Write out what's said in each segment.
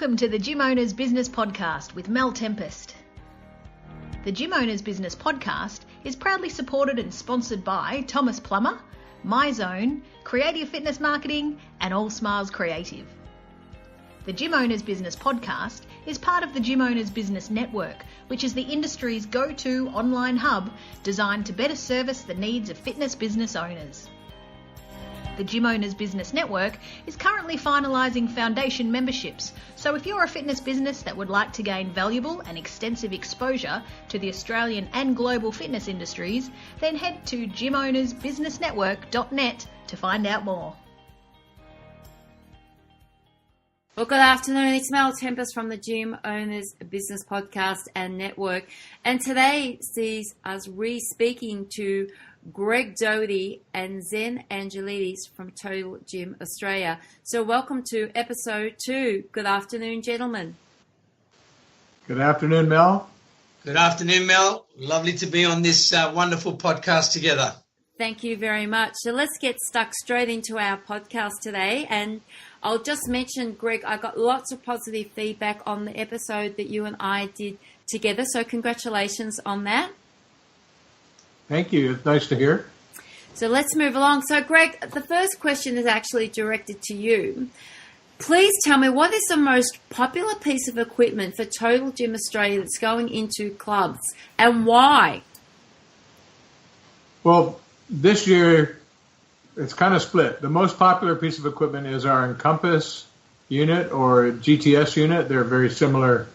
Welcome to the Gym Owners Business Podcast with Mel Tempest. The Gym Owners Business Podcast is proudly supported and sponsored by Thomas Plummer, MyZone, Creative Fitness Marketing and All Smiles Creative. The Gym Owners Business Podcast is part of the Gym Owners Business Network, which is the industry's go-to online hub designed to better service the needs of fitness business owners. The Gym Owners Business Network is currently finalising foundation memberships, so if you're a fitness business that would like to gain valuable and extensive exposure to the Australian and global fitness industries, then head to gymownersbusinessnetwork.net to find out more. Well, good afternoon. It's Mel Tempest from the Gym Owners Business Podcast and Network. And today sees us re-speaking to Greg Doherty and Zen Angelidis from Total Gym Australia. So welcome to episode 2. Good afternoon, gentlemen. Good afternoon, Mel. Good afternoon, Mel. Lovely to be on this wonderful podcast together. Thank you very much. So let's get stuck straight into our podcast today. And I'll just mention, Greg, I got lots of positive feedback on the episode that you and I did together. So congratulations on that. Thank you. It's nice to hear. So let's move along. So, Greg, the first question is actually directed to you. Please tell me, what is the most popular piece of equipment for Total Gym Australia that's going into clubs, and why? Well, this year, it's kind of split. The most popular piece of equipment is our Encompass unit or GTS unit. They're very similar,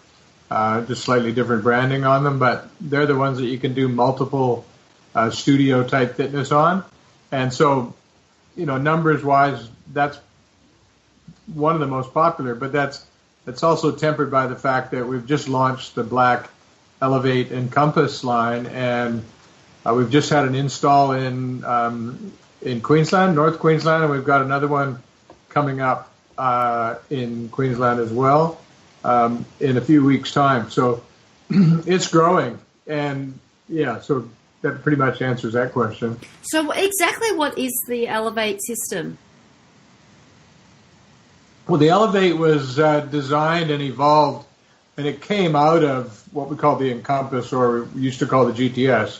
just slightly different branding on them, but they're the ones that you can do multiple studio type fitness on. And so, numbers wise, that's one of the most popular, but that's also tempered by the fact that we've just launched the black Elevate Encompass line, and we've just had an install in Queensland, North Queensland, and we've got another one coming up in Queensland as well in a few weeks' time. So it's growing, and so that pretty much answers that question. So exactly what is the Elevate system? Well, the Elevate was designed and evolved, and it came out of what we call the Encompass, or we used to call the GTS,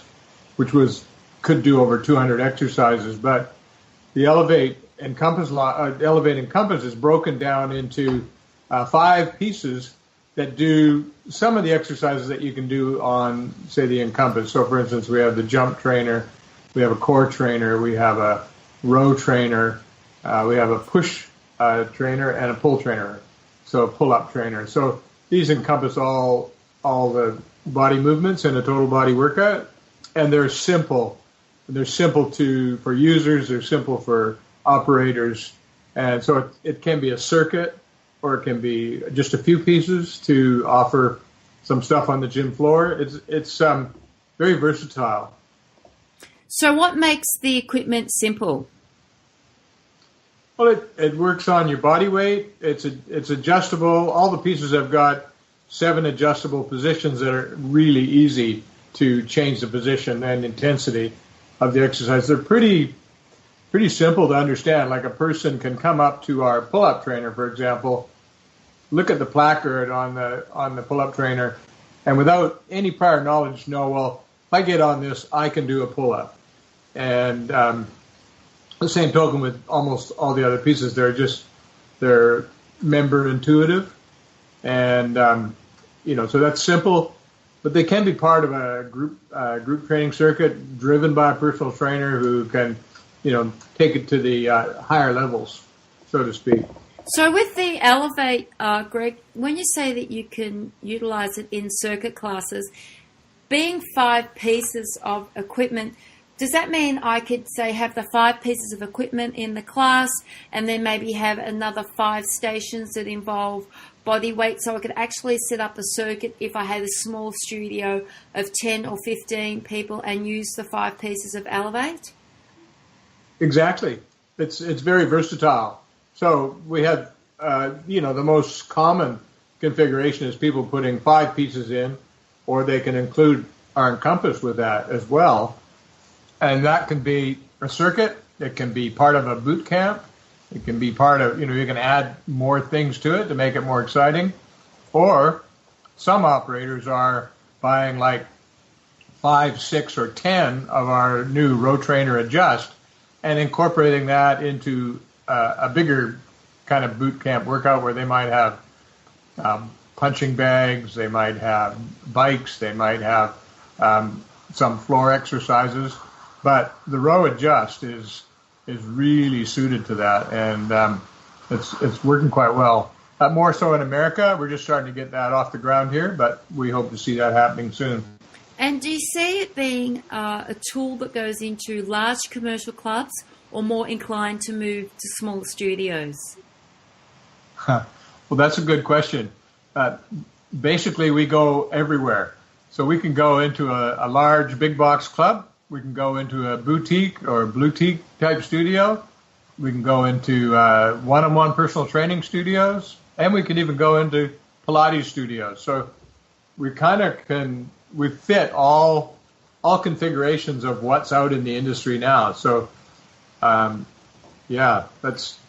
which could do over 200 exercises. But the Elevate Encompass is broken down into 5 pieces that do some of the exercises that you can do on, say, the Encompass. So, for instance, we have the jump trainer, we have a core trainer, we have a row trainer, we have a push trainer, and a pull trainer, so a pull-up trainer. So these encompass all the body movements in a total body workout, and they're simple. They're simple for users, they're simple for operators, and so it can be a circuit, or it can be just a few pieces to offer some stuff on the gym floor. It's very versatile. So what makes the equipment simple? Well, it works on your body weight. It's adjustable. All the pieces have got 7 adjustable positions that are really easy to change the position and intensity of the exercise. They're pretty simple to understand. Like, a person can come up to our pull-up trainer, for example, look at the placard on the pull-up trainer, and without any prior knowledge know, well, if I get on this, I can do a pull-up. And the same token with almost all the other pieces. They're member intuitive, and so that's simple. But they can be part of a group training circuit driven by a personal trainer who can, take it to the higher levels, so to speak. So with the Elevate, Greg, when you say that you can utilize it in circuit classes, being 5 pieces of equipment, does that mean I could, say, have the 5 pieces of equipment in the class and then maybe have another 5 stations that involve body weight, so I could actually set up a circuit if I had a small studio of 10 or 15 people and use the 5 pieces of Elevate? Exactly. It's very versatile. So we have, the most common configuration is people putting 5 pieces in, or they can include our Encompass with that as well. And that can be a circuit. It can be part of a boot camp. It can be part of, you can add more things to it to make it more exciting. Or some operators are buying like 5, 6, or 10 of our new Row Trainer Adjust and incorporating that into a bigger kind of boot camp workout where they might have punching bags, they might have bikes, they might have some floor exercises. But the Row Adjust is really suited to that, and it's working quite well. More so in America. We're just starting to get that off the ground here, but we hope to see that happening soon. And do you see it being a tool that goes into large commercial clubs, or more inclined to move to smaller studios? Well, that's a good question. Basically, we go everywhere. So we can go into a large big box club. We can go into a boutique or boutique type studio. We can go into one-on-one personal training studios, and we can even go into Pilates studios. So we kind of we fit all configurations of what's out in the industry now. So that's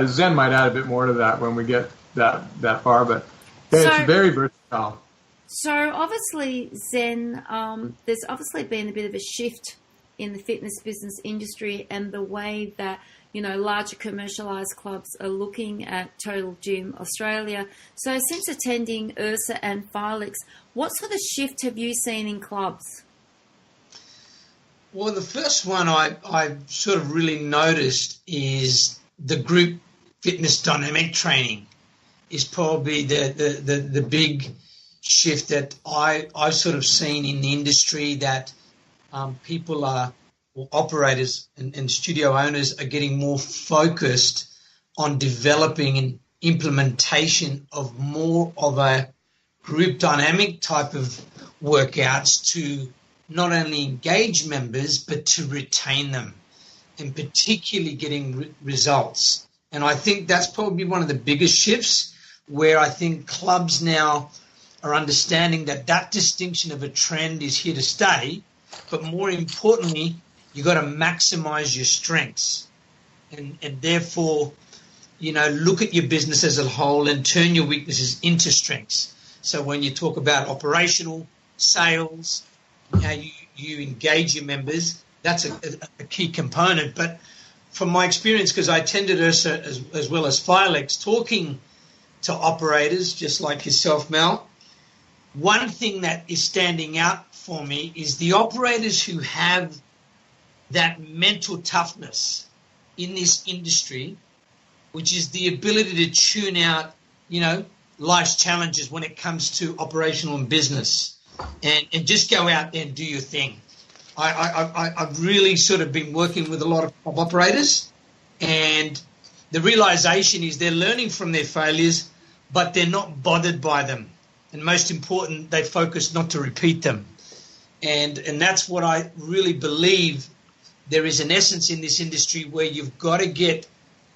Zen might add a bit more to that when we get that far, but it's very versatile. So obviously, Zen, there's obviously been a bit of a shift in the fitness business industry and the way that, larger commercialised clubs are looking at Total Gym Australia. So since attending Ihrsa and Filex, what sort of shift have you seen in clubs? Well, the first one I sort of really noticed is the group fitness dynamic training is probably the big shift that I've sort of seen in the industry, that people operators and studio owners are getting more focused on developing an implementation of more of a group dynamic type of workouts to not only engage members but to retain them, and particularly getting results. And I think that's probably one of the biggest shifts, where I think clubs now are understanding that distinction of a trend is here to stay, but more importantly, you've got to maximize your strengths and therefore, look at your business as a whole and turn your weaknesses into strengths. So when you talk about operational, sales, how you engage your members, that's a key component. But from my experience, because I attended Ihrsa as well as Filex, talking to operators just like yourself, Mel, one thing that is standing out for me is the operators who have that mental toughness in this industry, which is the ability to tune out, life's challenges when it comes to operational and business, and just go out there and do your thing. I've really sort of been working with a lot of operators, and the realization is they're learning from their failures, but they're not bothered by them. And most important, they focus not to repeat them. And that's what I really believe. There is an essence in this industry where you've got to get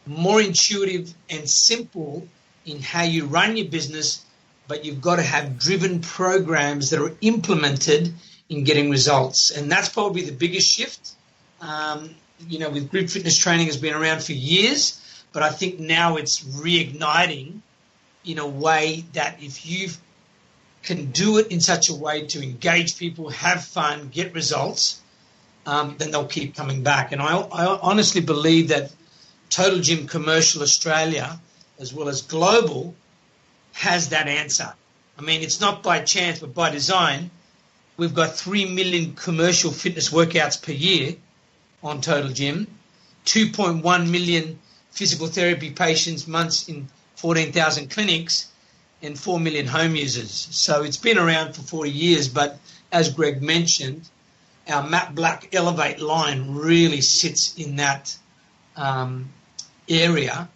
more intuitive and simple in how you run your business, but you've got to have driven programs that are implemented in getting results. And that's probably the biggest shift. With group fitness training has been around for years, but I think now it's reigniting in a way that if you can do it in such a way to engage people, have fun, get results, then they'll keep coming back. And I honestly believe that Total Gym Commercial Australia, as well as global, has that answer. I mean, it's not by chance, but by design. We've got 3 million commercial fitness workouts per year on Total Gym, 2.1 million physical therapy patients months in 14,000 clinics, and 4 million home users. So it's been around for 40 years, but as Greg mentioned, our Matte Black Elevate line really sits in that area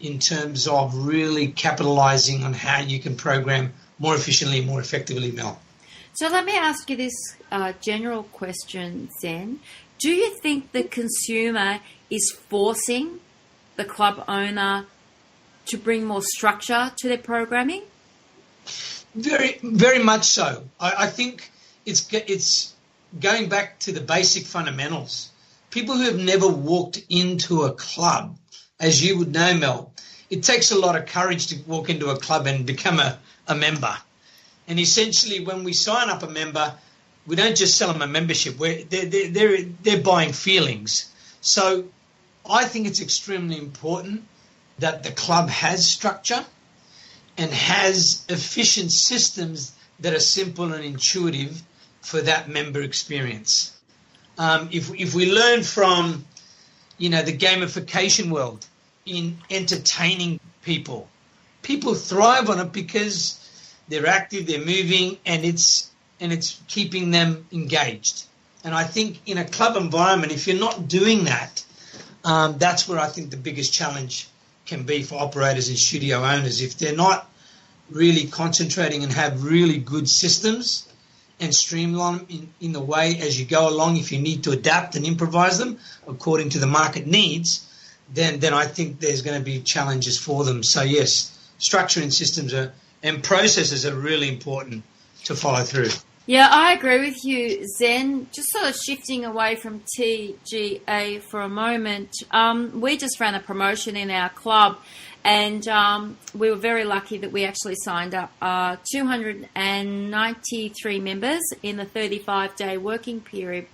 in terms of really capitalizing on how you can program more efficiently, more effectively, Mel. So let me ask you this general question, Zen. Do you think the consumer is forcing the club owner to bring more structure to their programming? Very, very much so. I think it's going back to the basic fundamentals. people who have never walked into a club, as you would know, Mel, it takes a lot of courage to walk into a club and become a member. And essentially, when we sign up a member, we don't just sell them a membership. They're buying feelings. So I think it's extremely important that the club has structure and has efficient systems that are simple and intuitive for that member experience. If we learn from, the gamification world in entertaining people thrive on it because they're active, they're moving, and it's keeping them engaged. And I think in a club environment, if you're not doing that, that's where I think the biggest challenge can be for operators and studio owners. If they're not really concentrating and have really good systems and streamline them in the way as you go along, if you need to adapt and improvise them according to the market needs, then I think there's going to be challenges for them. So yes, structure and systems and processes are really important to follow through. Yeah, I agree with you, Zen. Just sort of shifting away from TGA for a moment, we just ran a promotion in our club, and we were very lucky that we actually signed up 293 members in the 35-day working period.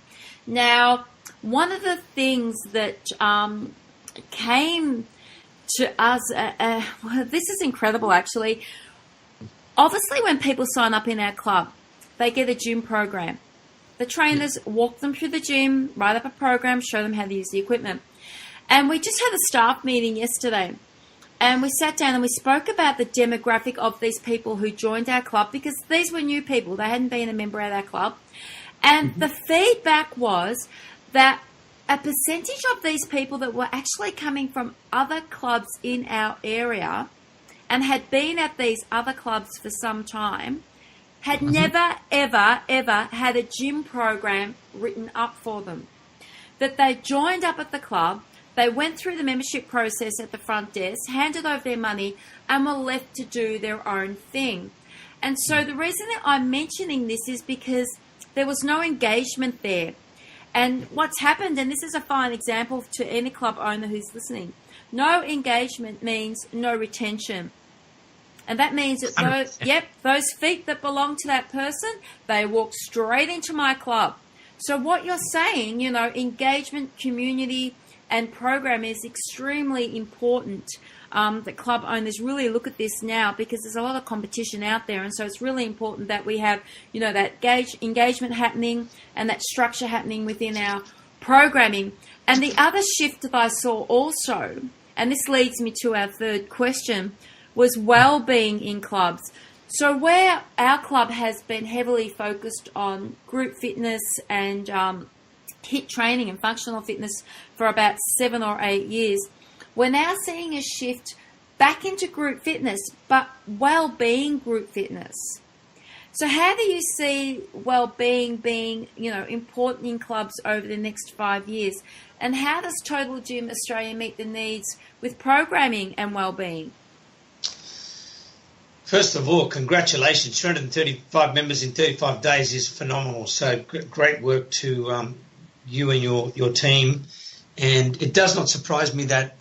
Now, one of the things that came to us, well, this is incredible actually. Obviously, when people sign up in our club, they get a gym program. The trainers walk them through the gym, write up a program, show them how to use the equipment. And we just had a staff meeting yesterday, and we sat down and we spoke about the demographic of these people who joined our club, because these were new people. They hadn't been a member at our club. And the feedback was that a percentage of these people that were actually coming from other clubs in our area and had been at these other clubs for some time had never, ever, ever had a gym program written up for them. That they joined up at the club, they went through the membership process at the front desk, handed over their money, and were left to do their own thing. And so the reason that I'm mentioning this is because there was no engagement there. And what's happened, and this is a fine example to any club owner who's listening, no engagement means no retention. And that means that those feet that belong to that person, they walk straight into my club. So what you're saying, engagement, community, and program is extremely important. That club owners really look at this now, because there's a lot of competition out there, and so it's really important that we have, that engagement happening and that structure happening within our programming. And the other shift that I saw also, and this leads me to our third question, was well-being in clubs. So where our club has been heavily focused on group fitness and HIIT training and functional fitness for about 7 or 8 years, we're now seeing a shift back into group fitness, but well-being group fitness. So how do you see well-being being, important in clubs over the next 5 years? And how does Total Gym Australia meet the needs with programming and well-being? First of all, congratulations. 235 members in 35 days is phenomenal. So great work to you and your team. And it does not surprise me that,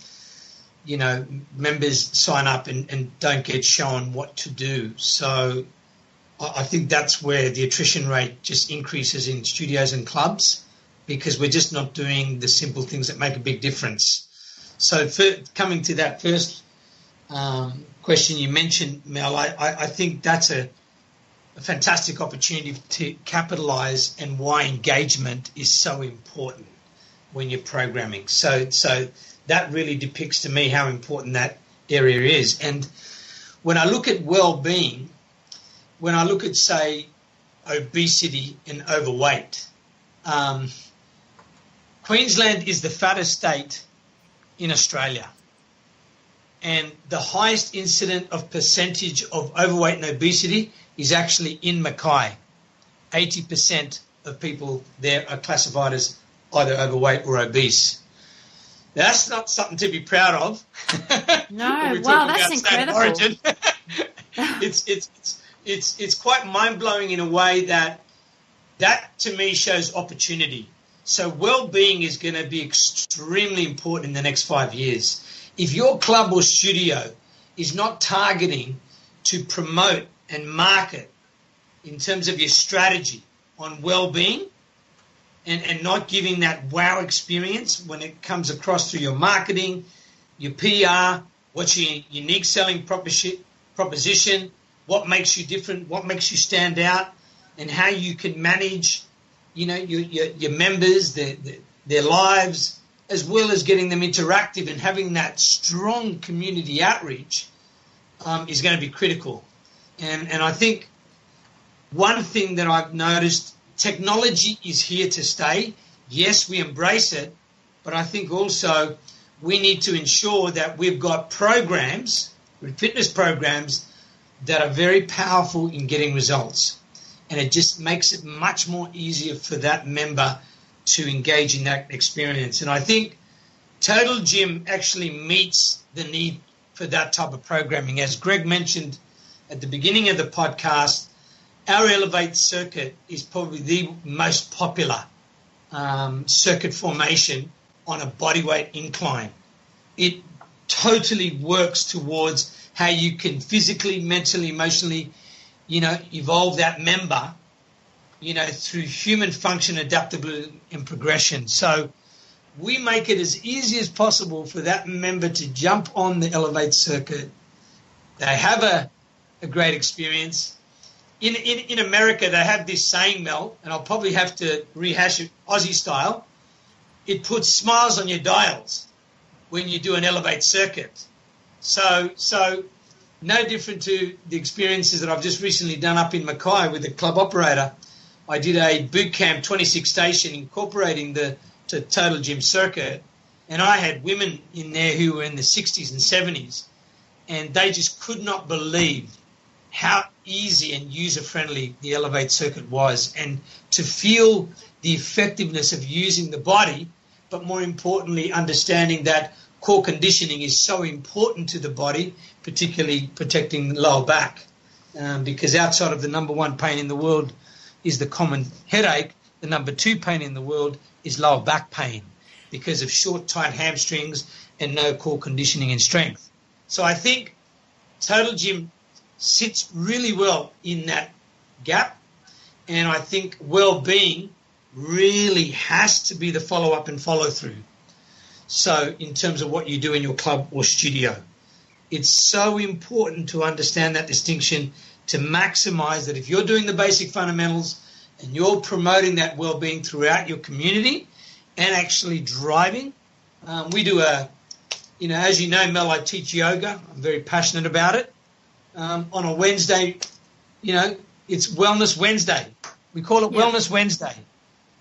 members sign up and don't get shown what to do. So I think that's where the attrition rate just increases in studios and clubs, because we're just not doing the simple things that make a big difference. So coming to that first question you mentioned, Mel, I think that's a fantastic opportunity to capitalize, and why engagement is so important when you're programming. So that really depicts to me how important that area is. And when I look at well-being, when I look at, say, obesity and overweight, Queensland is the fattest state in Australia. And the highest incident of percentage of overweight and obesity is actually in Mackay. 80% of people there are classified as either overweight or obese. Now, that's not something to be proud of. No, wow, that's incredible. It's quite mind-blowing in a way that to me shows opportunity. So well-being is going to be extremely important in the next 5 years. If your club or studio is not targeting to promote and market in terms of your strategy on well-being and not giving that wow experience when it comes across through your marketing, your PR, what's your unique selling proposition, what makes you different, what makes you stand out, and how you can manage, your members, their lives, as well as getting them interactive and having that strong community outreach is going to be critical. And I think one thing that I've noticed, technology is here to stay. Yes, we embrace it, but I think also we need to ensure that we've got programs, fitness programs, that are very powerful in getting results. And it just makes it much more easier for that member to engage in that experience. And I think Total Gym actually meets the need for that type of programming. As Greg mentioned at the beginning of the podcast, our Elevate circuit is probably the most popular circuit formation on a bodyweight incline. It totally works towards how you can physically, mentally, emotionally, evolve that member, through human function, adaptability, and progression. So we make it as easy as possible for that member to jump on the Elevate circuit. They have a great experience. In America, they have this saying, Mel, and I'll probably have to rehash it Aussie style. It puts smiles on your dials when you do an Elevate circuit. So no different to the experiences that I've just recently done up in Mackay with the club operator. I did a boot camp 26 station incorporating the Total Gym circuit, and I had women in there who were in the 60s and 70s, and they just could not believe how easy and user-friendly the Elevate circuit was, and to feel the effectiveness of using the body, but more importantly, understanding that core conditioning is so important to the body, particularly protecting the lower back, because outside of the number one pain in the world is the common headache, the number two pain in the world is lower back pain because of short, tight hamstrings and no core conditioning and strength. So I think Total Gym sits really well in that gap, and I think well-being really has to be the follow-up and follow-through. So in terms of what you do in your club or studio, it's so important to understand that distinction, to maximize that if you're doing the basic fundamentals and you're promoting that well-being throughout your community and actually driving. We do as you know, Mel, I teach yoga. I'm very passionate about it. On a Wednesday, it's Wellness Wednesday. We call it Wellness Wednesday.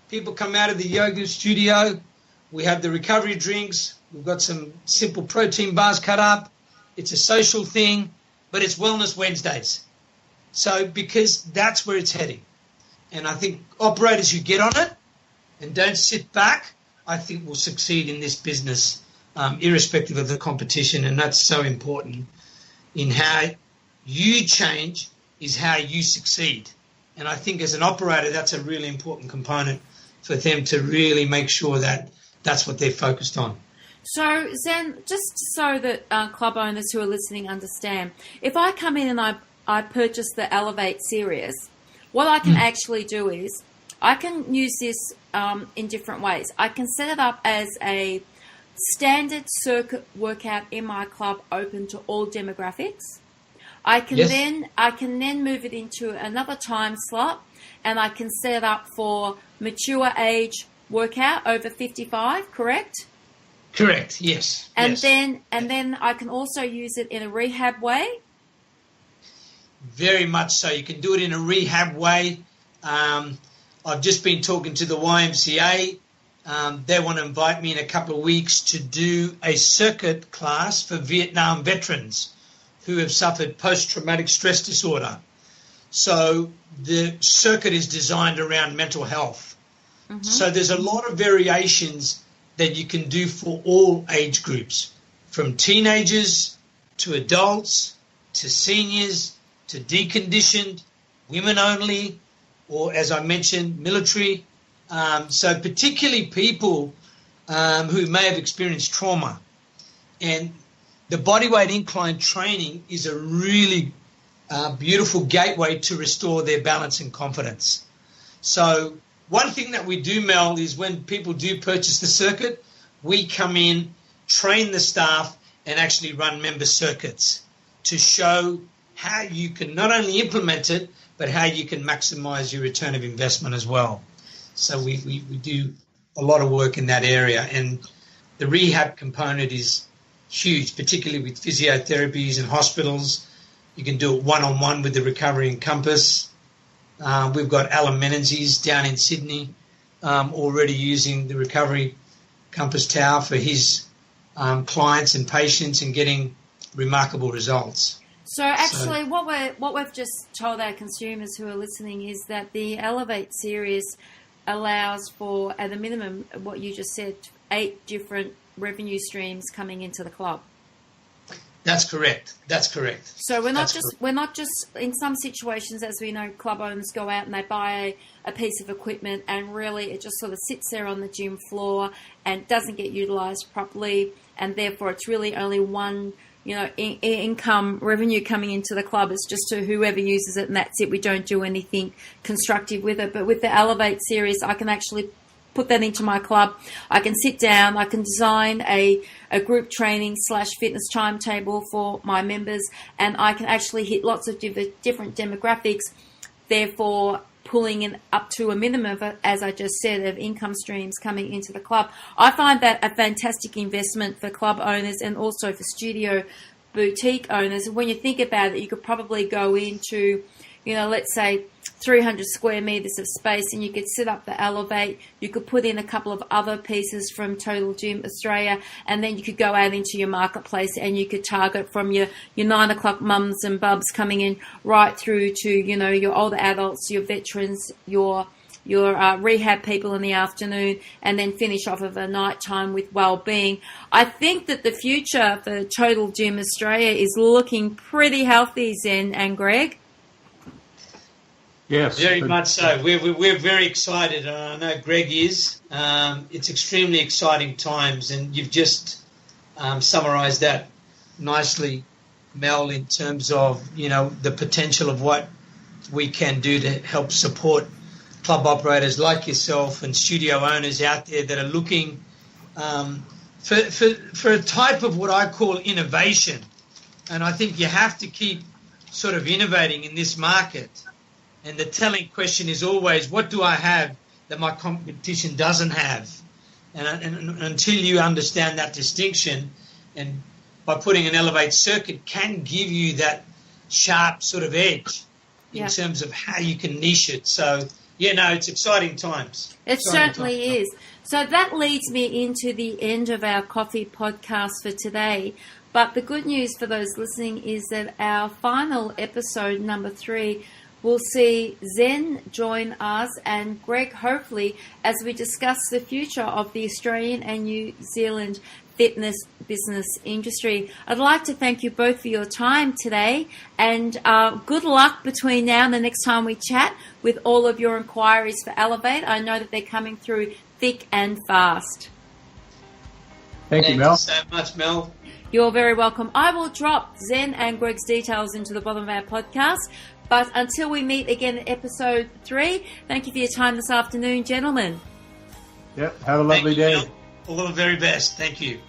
People come out of the yoga studio. We have the recovery drinks. We've got some simple protein bars cut up. It's a social thing, but it's Wellness Wednesdays. So because that's where it's heading. And I think operators who get on it and don't sit back, I think will succeed in this business, irrespective of the competition. And that's so important. In how you change is how you succeed. And I think as an operator, that's a really important component for them to really make sure that that's what they're focused on. So, Zen, just so that club owners who are listening understand, if I come in and I purchase the Elevate series, what I can actually do is I can use this in different ways. I can set it up as a standard circuit workout in my club, open to all demographics. I can then move it into another time slot, and I can set it up for mature age workout over 55, correct? Correct, yes. And then I can also use it in a rehab way? Very much so. You can do it in a rehab way. I've just been talking to the YMCA. They want to invite me in a couple of weeks to do a circuit class for Vietnam veterans who have suffered post-traumatic stress disorder. So the circuit is designed around mental health. Mm-hmm. So there's a lot of variations that you can do for all age groups, from teenagers to adults to seniors to deconditioned, women only, or as I mentioned, military, So particularly people who may have experienced trauma. And the bodyweight incline training is a really beautiful gateway to restore their balance and confidence. So one thing that we do, Mel, is when people do purchase the circuit, we come in, train the staff, and actually run member circuits to show how you can not only implement it, but how you can maximize your return of investment as well. So we do a lot of work in that area. And the rehab component is huge, particularly with physiotherapies and hospitals. You can do it one-on-one with the Recovery and Compass. We've got Alan Menenzies down in Sydney already using the Recovery Compass Tower for his clients and patients and getting remarkable results. So actually what we've just told our consumers who are listening is that the Elevate series allows for, at a minimum, what you just said, 8 different revenue streams coming into the club. That's correct. So we're not just in some situations, as we know, club owners go out and they buy a piece of equipment and really it just sort of sits there on the gym floor and doesn't get utilized properly, and therefore it's really only one, income revenue coming into the club. It's just to whoever uses it, and that's it. We don't do anything constructive with it. But with the Elevate series, I can actually put that into my club. I can sit down, I can design a group training / fitness timetable for my members, and I can actually hit lots of different demographics, therefore pulling in up to a minimum of, as I just said, of income streams coming into the club. I find that a fantastic investment for club owners and also for studio boutique owners. When you think about it, you could probably go into, let's say 300 square meters of space, and you could set up the Elevate. You could put in a couple of other pieces from Total Gym Australia, and then you could go out into your marketplace and you could target from your 9 o'clock mums and bubs coming in right through to, your older adults, your veterans, your rehab people in the afternoon, and then finish off of a night time with Wellbeing. I think that the future for Total Gym Australia is looking pretty healthy, Zen and Greg. Yes, very much so. We're very excited, and I know Greg is. It's extremely exciting times, and you've just summarised that nicely, Mel, in terms of the potential of what we can do to help support club operators like yourself and studio owners out there that are looking for a type of what I call innovation. And I think you have to keep sort of innovating in this market. And the telling question is always, what do I have that my competition doesn't have? And until you understand that distinction, and by putting an Elevate circuit can give you that sharp sort of edge in terms of how you can niche it. So, it's exciting times. It certainly is. So that leads me into the end of our coffee podcast for today. But the good news for those listening is that our final episode, number 3, we'll see Zen join us and Greg, hopefully, as we discuss the future of the Australian and New Zealand fitness business industry. I'd like to thank you both for your time today, and good luck between now and the next time we chat with all of your inquiries for Elevate. I know that they're coming through thick and fast. Thank you, Mel. Thank you so much, Mel. You're very welcome. I will drop Zen and Greg's details into the bottom of our podcast. But until we meet again in episode 3, thank you for your time this afternoon, gentlemen. Yep, have a lovely day. All the very best. Thank you.